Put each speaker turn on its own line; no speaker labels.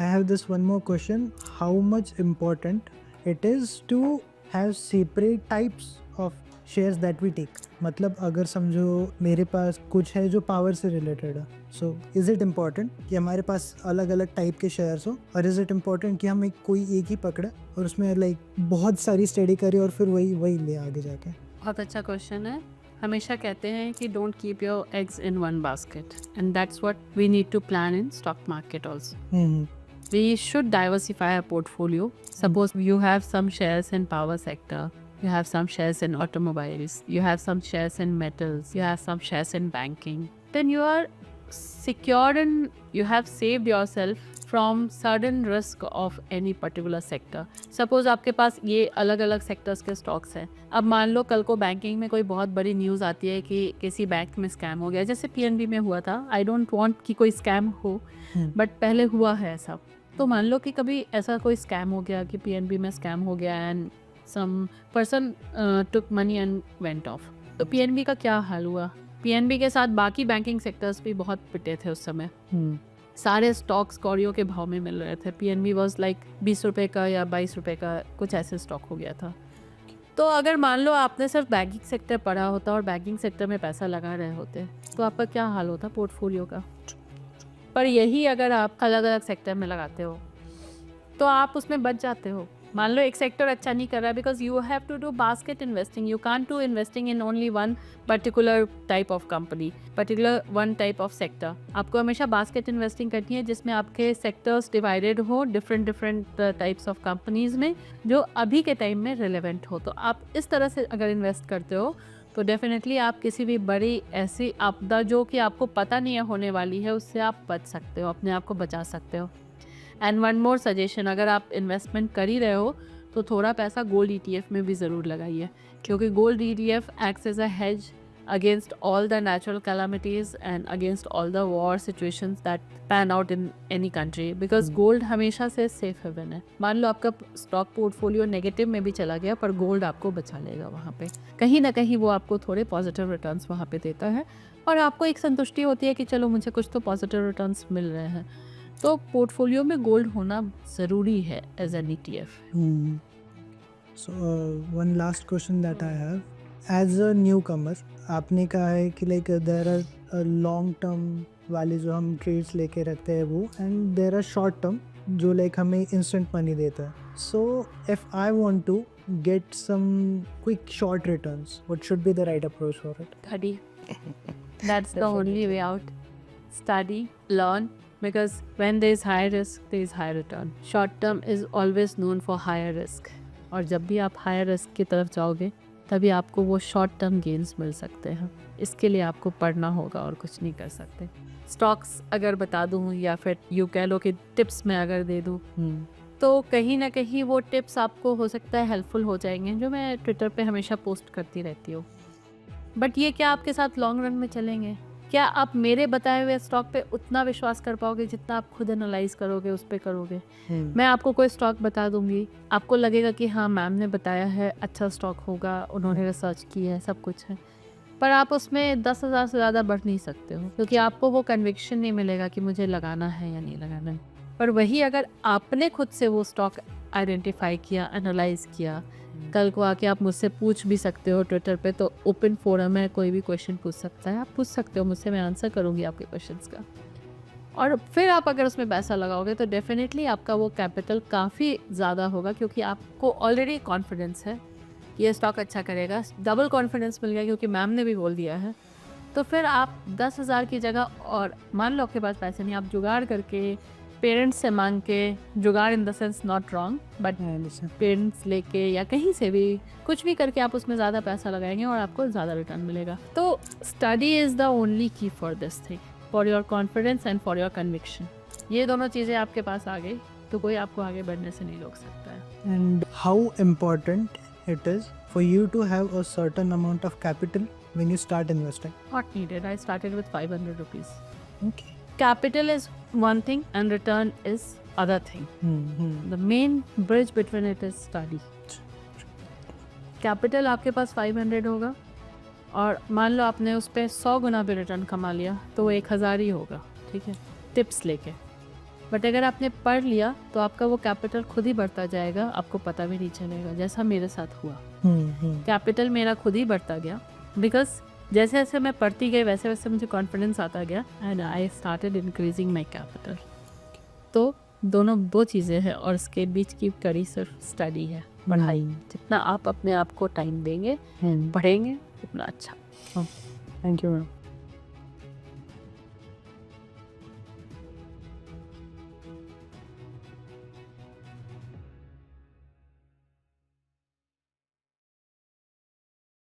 I have this one more question. How much important it is to have separate types of shares that we take? मतलब अगर समझो मेरे पास कुछ है जो पावर से रिलेटेड है, सो इज इट इम्पोर्टेंट कि हमारे पास अलग अलग टाइप के शेयर्स हो, और इज इट इम्पोर्टेंट कि हम कोई एक ही पकड़े और उसमें लाइक बहुत सारी स्टडी करें और फिर वही ले आगे जाके?
बहुत अच्छा क्वेश्चन है। हमेशा कहते हैं कि don't keep your eggs in one basket, and that's what we need to plan in stock market also. We should diversify our portfolio. Suppose you have some shares in power sector, you have some shares in automobiles, you have some shares in metals, you have some shares in banking. Then you are secure and you have saved yourself from sudden risk of any particular sector. Suppose आपके पास ये अलग अलग sectors के stocks हैं। अब मान लो कल को बैंकिंग में कोई बहुत बड़ी न्यूज़ आती है कि किसी बैंक में स्कैम हो गया, जैसे पीएनबी में हुआ था। आई डोंट वांट कि कोई स्कैम हो, बट पहले हुआ है ऐसा। तो मान लो कि कभी ऐसा कोई स्कैम हो गया कि पीएनबी में स्कैम हो गया and some person took money and went off, तो पीएनबी का क्या हाल हुआ? पीएनबी के साथ बाकी बैंकिंग सेक्टर्स भी बहुत पिटे थे उस समय। सारे स्टॉक्स कौड़ियों के भाव में मिल रहे थे। पीएनबी वॉज लाइक 20 रुपये का या 22 रुपये का कुछ ऐसे स्टॉक हो गया था। तो अगर मान लो आपने सिर्फ बैंकिंग सेक्टर पढ़ा होता और बैंकिंग सेक्टर में पैसा लगा रहे होते तो आपका क्या हाल होता पोर्टफोलियो का? पर यही अगर आप अलग अलग सेक्टर में लगाते हो तो आप उसमें बच जाते हो। मान लो एक सेक्टर अच्छा नहीं कर रहा है, because you have to do basket investing. You can't do investing in only one particular type of company, particular one type of sector. आपको हमेशा बास्केट इन्वेस्टिंग करनी है जिसमें आपके सेक्टर्स डिवाइडेड हो डिफरेंट टाइप्स ऑफ कंपनीज में, जो अभी के टाइम में रिलेवेंट हो। तो आप इस तरह से अगर इन्वेस्ट करते हो तो डेफिनेटली आप किसी भी बड़ी ऐसी आपदा जो कि आपको पता नहीं है होने वाली है, उससे आप बच सकते हो, अपने आप को बचा सकते हो। एंड वन मोर सजेशन, अगर आप इन्वेस्टमेंट कर ही रहे हो तो थोड़ा पैसा गोल्ड ETF में भी ज़रूर लगाइए, क्योंकि gold ETF acts as a hedge against all the natural calamities and against all the war situations that pan out in any country, because gold हमेशा से सेफ हेवन है। मान लो आपका स्टॉक पोर्टफोलियो नेगेटिव में भी चला गया, पर गोल्ड आपको बचा लेगा वहाँ पे। कहीं ना कहीं वो आपको थोड़े पॉजिटिव रिटर्न्स वहाँ पे देता है और आपको एक संतुष्टि होती है कि चलो मुझे कुछ तो पॉजिटिव रिटर्न्स मिल रहे हैं। तो पोर्टफोलियो में गोल्ड होना ज़रूरी है as an ETF।
So one last question that I have, as a newcomer, आपने कहा है कि like there are long term वाले जो हम ट्रेड्स लेके रखते हैं वो, and there are short term जो लाइक हमें इंस्टेंट मनी देता है। So if I want to get some quick short returns, what should be the right approach for it?
Study. That's the only way out. Study, learn, because when there is high risk, there is high return. Short term is always known for higher risk. और जब भी आप higher risk की तरफ जाओगे तभी आपको वो शॉर्ट टर्म गेन्स मिल सकते हैं। इसके लिए आपको पढ़ना होगा और कुछ नहीं कर सकते। स्टॉक्स अगर बता दूँ या फिर यूँ कह लो कि टिप्स में अगर दे दूँ तो कहीं ना कहीं वो टिप्स आपको हो सकता है हेल्पफुल हो जाएंगे, जो मैं ट्विटर पे हमेशा पोस्ट करती रहती हूँ। बट ये क्या आपके साथ लॉन्ग रन में चलेंगे? क्या आप मेरे बताए हुए स्टॉक पे उतना विश्वास कर पाओगे जितना आप खुद एनालाइज करोगे, उस पर करोगे? मैं आपको कोई स्टॉक बता दूंगी, आपको लगेगा कि हाँ मैम ने बताया है अच्छा स्टॉक होगा, उन्होंने रिसर्च की है, सब कुछ है, पर आप उसमें 10,000 से ज़्यादा बढ़ नहीं सकते हो, क्योंकि आपको वो कन्विक्शन नहीं मिलेगा कि मुझे लगाना है या नहीं लगाना है। पर वही अगर आपने खुद से वो स्टॉक आइडेंटिफाई किया, एनालाइज किया, कल को आके आप मुझसे पूछ भी सकते हो ट्विटर पे, तो ओपन फोरम है, कोई भी क्वेश्चन पूछ सकता है, आप पूछ सकते हो मुझसे, मैं आंसर करूँगी आपके क्वेश्चंस का। और फिर आप अगर उसमें पैसा लगाओगे तो डेफिनेटली आपका वो कैपिटल काफ़ी ज़्यादा होगा, क्योंकि आपको ऑलरेडी कॉन्फिडेंस है कि ये स्टॉक अच्छा करेगा। डबल कॉन्फिडेंस मिल गया क्योंकि मैम ने भी बोल दिया है। तो फिर आप 10,000 की जगह, और मान लो आपके पास पैसे नहीं, आप जुगाड़ करके, पेरेंट्स से मांग के, जुगाड़ in the sense not wrong, but parents लेके या कहीं से भी कुछ भी करके आप उसमें ज़्यादा पैसा लगाएंगे और आपको ज़्यादा रिटर्न मिलेगा। तो स्टडी इज़ द ओनली की for this thing, for your confidence and for your conviction. ये दोनों चीज़ें आपके पास आ गई तो कोई आपको आगे बढ़ने से नहीं रोक सकता है।
And how important it is for you to have a certain amount of capital when you start investing?
Not needed. I started with 500 rupees.
Okay.
Capital is one thing and return is other thing. The main bridge between it is study. Capital आपके पास 500 होगा और मान लो आपने उस पर 100 गुना भी return कमा लिया तो वो 1,000 ही होगा, ठीक है, टिप्स लेके। बट अगर आपने पढ़ लिया तो आपका वो कैपिटल खुद ही बढ़ता जाएगा, आपको पता भी नहीं चलेगा, जैसा मेरे साथ हुआ। कैपिटल मेरा खुद ही बढ़ता गया बिकॉज जैसे जैसे मैं पढ़ती गई वैसे वैसे मुझे कॉन्फिडेंस आता गया and I started increasing my capital. तो दोनों दो चीज़ें हैं और इसके बीच की कड़ी सिर्फ स्टडी है, पढ़ाई। जितना आप अपने आप को टाइम देंगे, पढ़ेंगे, उतना अच्छा।
Thank you ma'am.